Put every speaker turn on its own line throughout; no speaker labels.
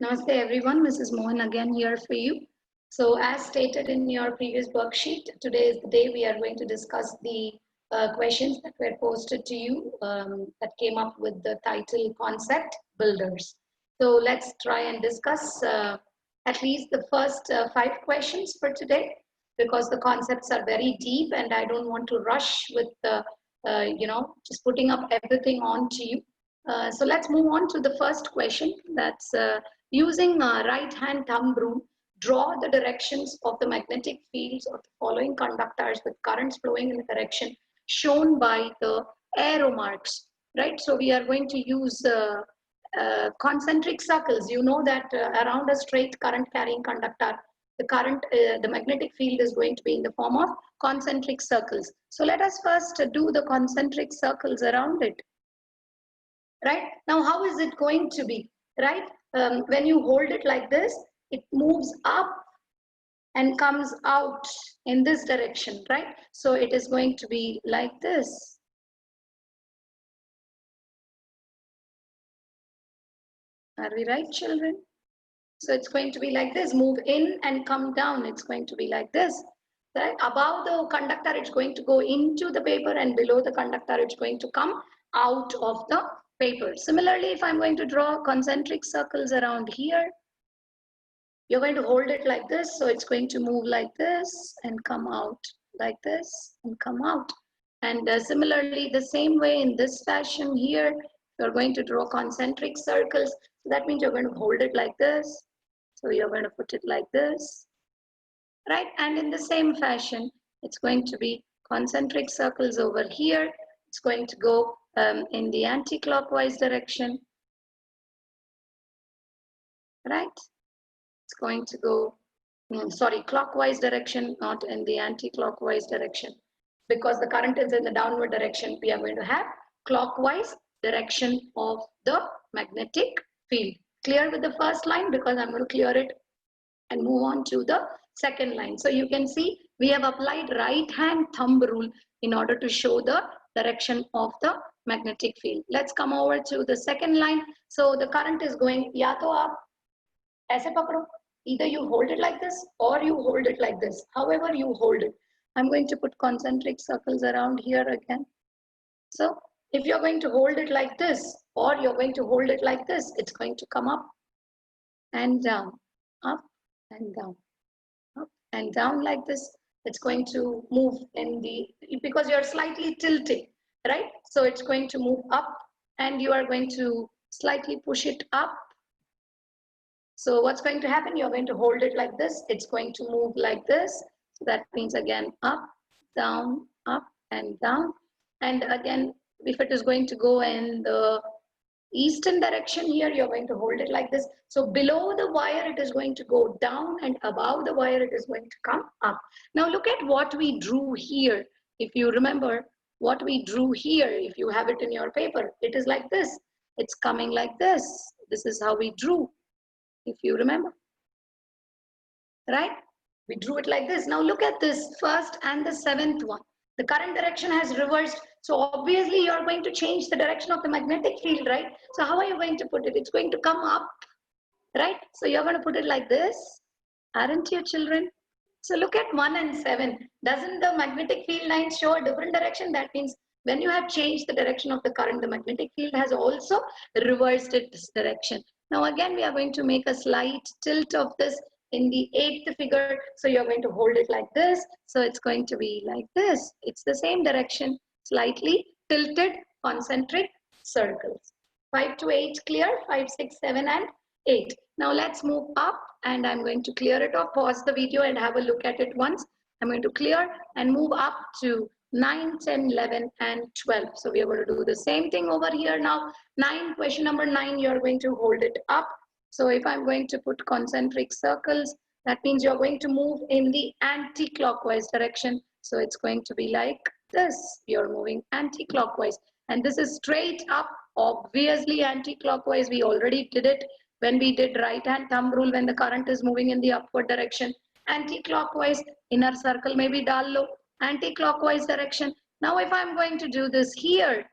Namaste everyone, Mrs. Mohan again here for you. So as stated in your previous worksheet, today is the day we are going to discuss the questions that were posted to you that came up with the title Concept Builders. So let's try and discuss at least the first 5 questions for today because the concepts are very deep and I don't want to rush with just putting up everything on to you. So let's move on to the first question. That's using right hand thumb rule, draw the directions of the magnetic fields of the following conductors with currents flowing in the direction shown by the arrow marks, right? So we are going to use concentric circles. You know that around a straight current carrying conductor, the magnetic field is going to be in the form of concentric circles. So let us first do the concentric circles around it. Right now, how is it going to be? Right, when you hold it like this, it moves up and comes out in this direction, right? So it is going to be like this. Are we right, children? So it's going to be like this, move in and come down. It's going to be like this, right? Above the conductor, it's going to go into the paper, and below the conductor, it's going to come out of the paper. Similarly, if I'm going to draw concentric circles around here, you're going to hold it like this. So it's going to move like this and come out like this and come out. And similarly, the same way in this fashion here, you're going to draw concentric circles. So that means you're going to hold it like this. So you're going to put it like this, right? And in the same fashion, it's going to be concentric circles over here. It's going to go in the anti-clockwise direction, right? It's going to go, clockwise direction, not in the anti-clockwise direction. Because the current is in the downward direction, we are going to have clockwise direction of the magnetic field. Clear with the first line? Because I'm going to clear it and move on to the second line. So you can see we have applied right hand thumb rule in order to show the direction of the magnetic field. Let's come over to the second line. So the current is going ya to aap aise pakdo. Either you hold it like this or you hold it like this. However you hold it. I'm going to put concentric circles around here again. So if you're going to hold it like this or you're going to hold it like this, it's going to come up and down, up and down, up and down like this. It's going to move in the, because you're slightly tilting, right? So it's going to move up and you are going to slightly push it up. So what's going to happen? You're going to hold it like this. It's going to move like this. So that means again up, and down. And again, if it is going to go in the eastern direction here, you're going to hold it like this. So below the wire, it is going to go down, and above the wire, it is going to come up. Now look at what we drew here. If you remember what we drew here, if you have it in your paper, it is like this. It's coming like this. This is how we drew, if you remember, right? We drew it like this. Now look at this first and the seventh one. The current direction has reversed. So obviously you're going to change the direction of the magnetic field, right? So how are you going to put it? It's going to come up, right? So you're going to put it like this, aren't you, children? So look at 1 and 7. Doesn't the magnetic field line show a different direction? That means when you have changed the direction of the current, the magnetic field has also reversed its direction. Now again, we are going to make a slight tilt of this in the 8th figure. So you're going to hold it like this. So it's going to be like this. It's the same direction, slightly tilted concentric circles. 5 to 8 clear, 5, 6, 7 and 8. Now let's move up and I'm going to clear it off. Pause the video and have a look at it once. I'm going to clear and move up to 9, 10, 11 and 12. So we are going to do the same thing over here now. 9, question number 9, you're going to hold it up. So if I'm going to put concentric circles, that means you're going to move in the anti-clockwise direction. So it's going to be like this. You're moving anti-clockwise. And this is straight up, obviously anti-clockwise. We already did it when we did right hand thumb rule, when the current is moving in the upward direction. Anti-clockwise, inner circle maybe dal lo, anti-clockwise direction. Now if I'm going to do this here,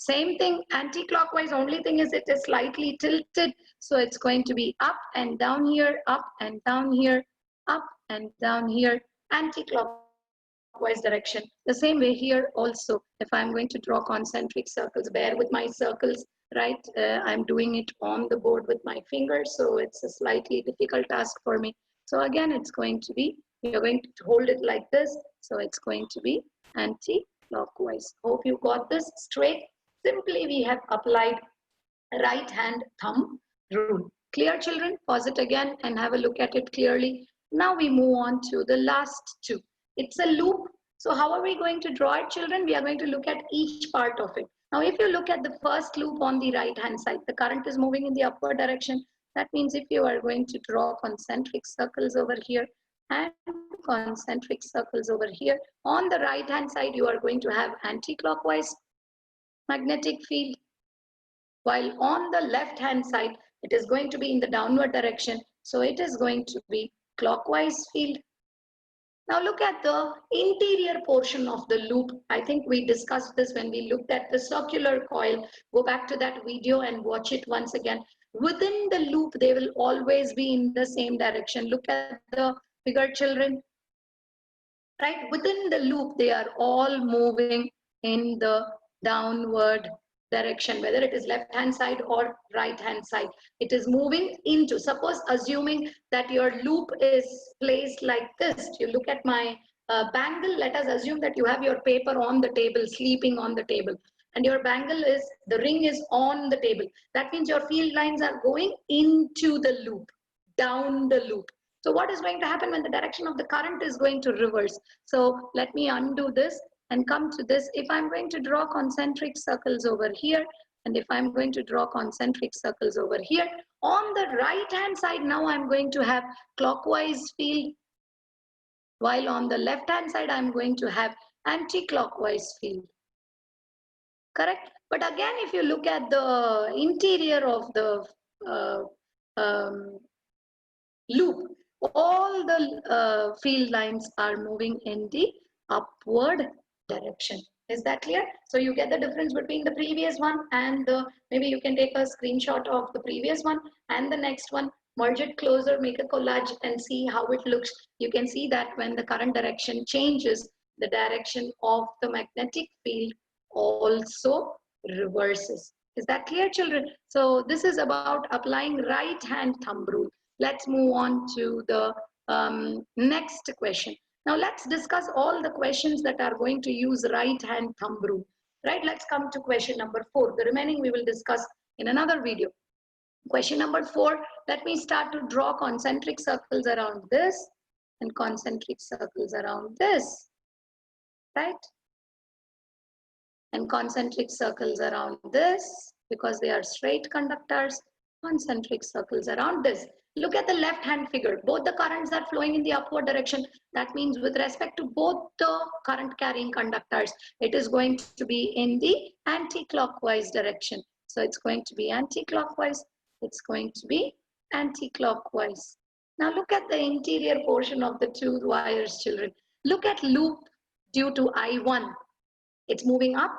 Same thing, anti-clockwise, only thing is it is slightly tilted. So it's going to be up and down here, up and down here, up and down here, anti-clockwise direction. The same way here also, if I'm going to draw concentric circles, bear with my circles, right? I'm doing it on the board with my fingers, so it's a slightly difficult task for me. So again, it's going to be, you're going to hold it like this. So it's going to be anti-clockwise. Hope you got this straight. Simply we have applied right hand thumb rule. Clear, children? Pause it again and have a look at it clearly. Now we move on to the last two. It's a loop. So how are we going to draw it, children? We are going to look at each part of it. Now if you look at the first loop on the right hand side, the current is moving in the upward direction. That means if you are going to draw concentric circles over here and concentric circles over here, on the right hand side you are going to have anti-clockwise magnetic field, while on the left hand side it is going to be in the downward direction, so it is going to be clockwise field. Now look at the interior portion of the loop. I think we discussed this when we looked at the circular coil. Go back to that video and watch it once again. Within the loop they will always be in the same direction. Look at the figure, children. Right, within the loop they are all moving in the downward direction, whether it is left hand side or right hand side. It is moving into, suppose assuming that your loop is placed like this. You look at my bangle. Let us assume that you have your paper on the table, sleeping on the table, and your bangle is, the ring is on the table. That means your field lines are going into the loop, down the loop. So what is going to happen when the direction of the current is going to reverse? So let me undo this and come to this. If I'm going to draw concentric circles over here, and if I'm going to draw concentric circles over here, on the right hand side now I'm going to have clockwise field, while on the left hand side I'm going to have anti-clockwise field. Correct? But again, if you look at the interior of the loop, all the field lines are moving in the upward direction. Is that clear? So you get the difference between the previous one and the, maybe you can take a screenshot of the previous one and the next one, merge it closer, make a collage and see how it looks. You can see that when the current direction changes, the direction of the magnetic field also reverses. Is that clear, children? So this is about applying right hand thumb rule. Let's move on to the next question. Now let's discuss all the questions that are going to use right hand thumb rule. Right, let's come to question number 4. The remaining we will discuss in another video. Question number 4, let me start to draw concentric circles around this and concentric circles around this. Right? And concentric circles around this, because they are straight conductors, concentric circles around this. Look at the left hand figure. Both the currents are flowing in the upward direction. That means with respect to both the current carrying conductors, it is going to be in the anti-clockwise direction. So it's going to be anti-clockwise. It's going to be anti-clockwise. Now look at the interior portion of the two wires, children. Look at loop due to I1. It's moving up.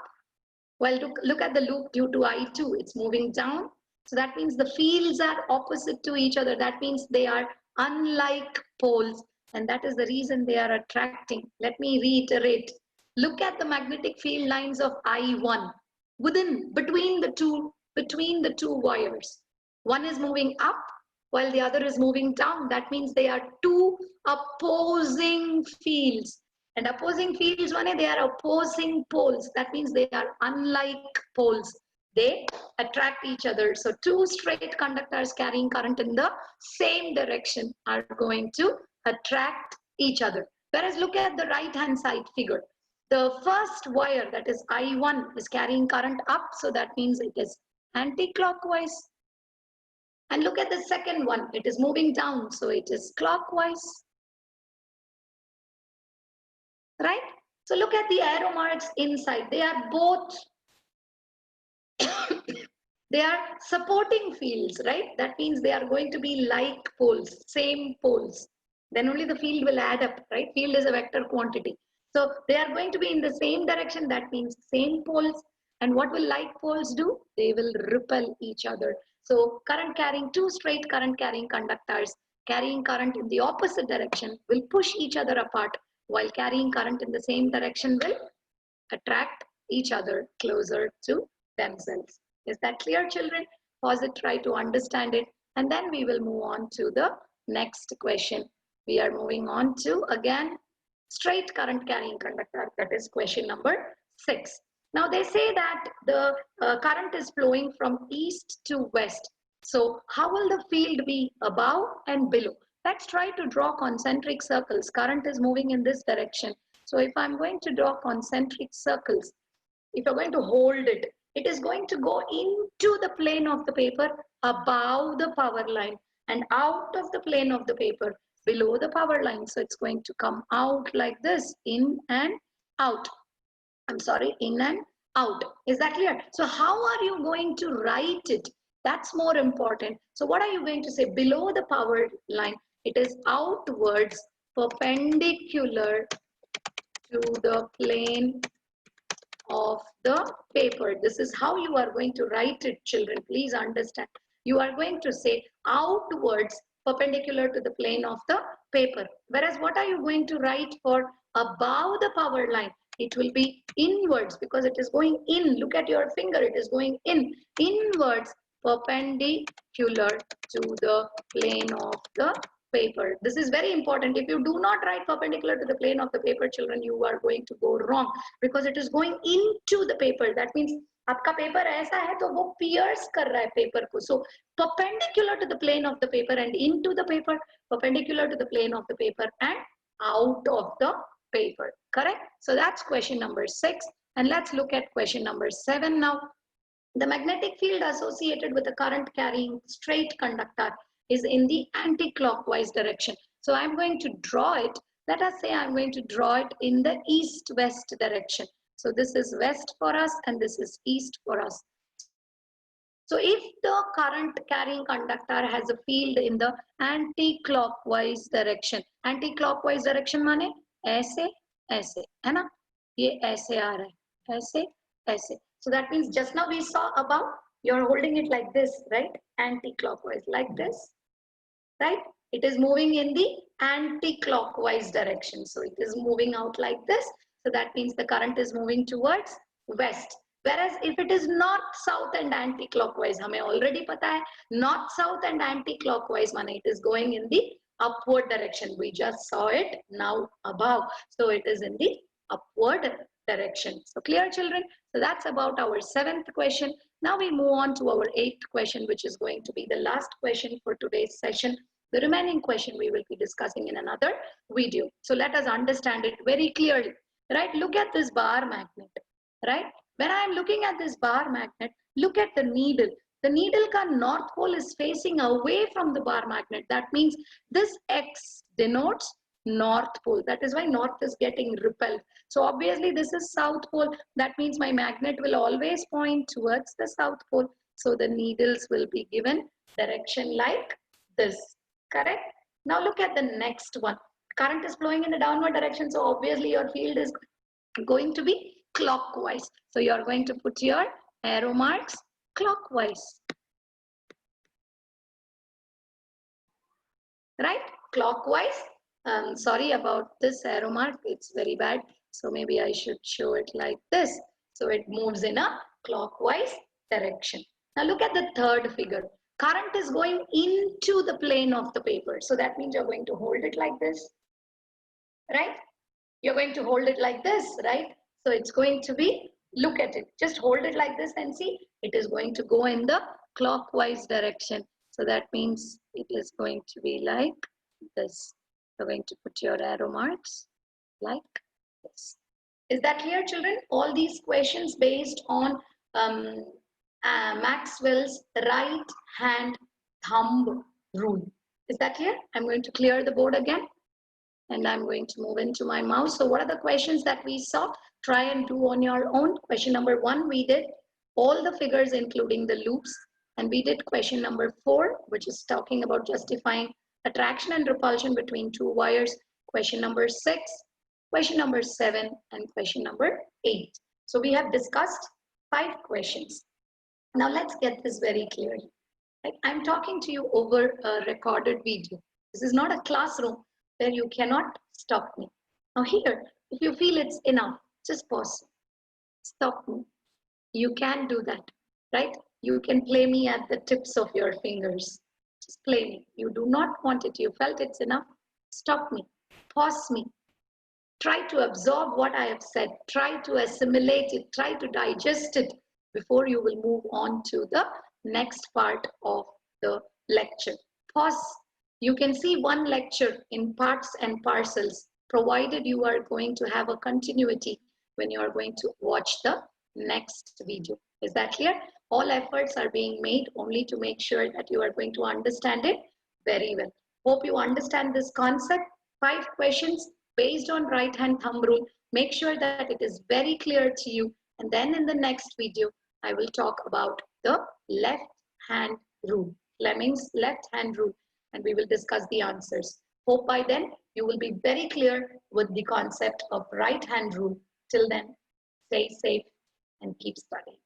Well, look at the loop due to I2. It's moving down. So that means the fields are opposite to each other. That means they are unlike poles. And that is the reason they are attracting. Let me reiterate. Look at the magnetic field lines of I1 between the two wires. One is moving up while the other is moving down. That means they are two opposing fields. And opposing fields, they are opposing poles. That means they are unlike poles. They attract each other. So two straight conductors carrying current in the same direction are going to attract each other. Whereas look at the right hand side figure. The first wire, that is I1, is carrying current up. So that means it is anti-clockwise. And look at the second one. It is moving down. So it is clockwise. Right? So look at the arrow marks inside. They are both, they are supporting fields, right? That means they are going to be like poles, same poles. Then only the field will add up, right? Field is a vector quantity. So they are going to be in the same direction. That means same poles. And what will like poles do? They will repel each other. So current carrying, two straight current carrying conductors carrying current in the opposite direction will push each other apart, while carrying current in the same direction will attract each other closer to themselves. Is that clear, children? Pause it, try to understand it, and then we will move on to the next question. We are moving on to, again, straight current carrying conductor. That is question number 6. Now they say that the current is flowing from east to west. So how will the field be above and below? Let's try to draw concentric circles. Current is moving in this direction. So if I'm going to draw concentric circles, if you're going to hold it, it is going to go into the plane of the paper above the power line and out of the plane of the paper below the power line. So it's going to come out like this, in and out. I'm sorry, in and out. Is that clear? So how are you going to write it? That's more important. So what are you going to say? Below the power line, it is outwards, perpendicular to the plane of the paper. This is how you are going to write it, children. Please understand. You are going to say outwards, perpendicular to the plane of the paper. Whereas what are you going to write for above the power line? It will be inwards, because it is going in. Look at your finger. It is going in. Inwards, perpendicular to the plane of the paper. This is very important. If you do not write perpendicular to the plane of the paper, children, you are going to go wrong, because it is going into the paper. That means आपका paper ऐसा है तो वो pierce कर रहा है paper को. So perpendicular to the plane of the paper and into the paper, perpendicular to the plane of the paper and out of the paper. Correct? So that's question number 6. And let's look at question number 7 now. The magnetic field associated with a current carrying straight conductor is in the anti-clockwise direction. So I'm going to draw it. Let us say I'm going to draw it in the east-west direction. So this is west for us and this is east for us. So if the current carrying conductor has a field in the anti-clockwise direction माने ऐसे ऐसे है ना, ये ऐसे आ रहा है, ऐसे ऐसे. So that means just now we saw above, you're holding it like this, right? Anti-clockwise, like this, right? It is moving in the anti-clockwise direction. So it is moving out like this. So that means the current is moving towards west. Whereas if it is north, south and anti-clockwise, हमें already पता है, north, south and anti-clockwise माने it is going in the upward direction. We just saw it now above. So it is in the upward direction. So clear, children? So that's about our 7th question. Now we move on to our 8th question, which is going to be the last question for today's session. The remaining question we will be discussing in another video. So let us understand it very clearly, right? Look at this bar magnet, right? When I am looking at this bar magnet, look at the needle. The needle ka north pole is facing away from the bar magnet. That means this X denotes north pole. That is why north is getting repelled. So obviously this is south pole. That means my magnet will always point towards the south pole. So the needles will be given direction like this. Correct? Now look at the next one. Current is flowing in the downward direction. So obviously your field is going to be clockwise. So you are going to put your arrow marks clockwise. Right? Clockwise. Sorry about this arrow mark. It's very bad. So maybe I should show it like this. So it moves in a clockwise direction. Now look at the third figure. Current is going into the plane of the paper. So that means you're going to hold it like this. Right? You're going to hold it like this, right? So it's going to be, look at it. Just hold it like this and see. It is going to go in the clockwise direction. So that means it is going to be like this. You're going to put your arrow marks like this. Is that clear, children? All these questions based on Maxwell's right hand thumb rule. Is that clear? I'm going to clear the board again. And I'm going to move into my mouse. So what are the questions that we saw? Try and do on your own. Question number 1, we did all the figures including the loops. And we did question number 4, which is talking about justifying attraction and repulsion between two wires. Question number 6, question number 7, and question number 8. So we have discussed 5 questions. Now let's get this very clearly. Right? I'm talking to you over a recorded video. This is not a classroom where you cannot stop me. Now here, if you feel it's enough, just pause. Stop me. You can do that, right? You can play me at the tips of your fingers. Just play me. You do not want it. You felt it's enough. Stop me. Pause me. Try to absorb what I have said. Try to assimilate it. Try to digest it before you will move on to the next part of the lecture. Pause. You can see one lecture in parts and parcels, provided you are going to have a continuity when you are going to watch the next video. Is that clear? All efforts are being made only to make sure that you are going to understand it very well. Hope you understand this concept. 5 questions based on right hand thumb rule. Make sure that it is very clear to you. And then in the next video, I will talk about the left hand rule, Fleming's left hand rule, and we will discuss the answers. Hope by then you will be very clear with the concept of right hand rule. Till then, stay safe and keep studying.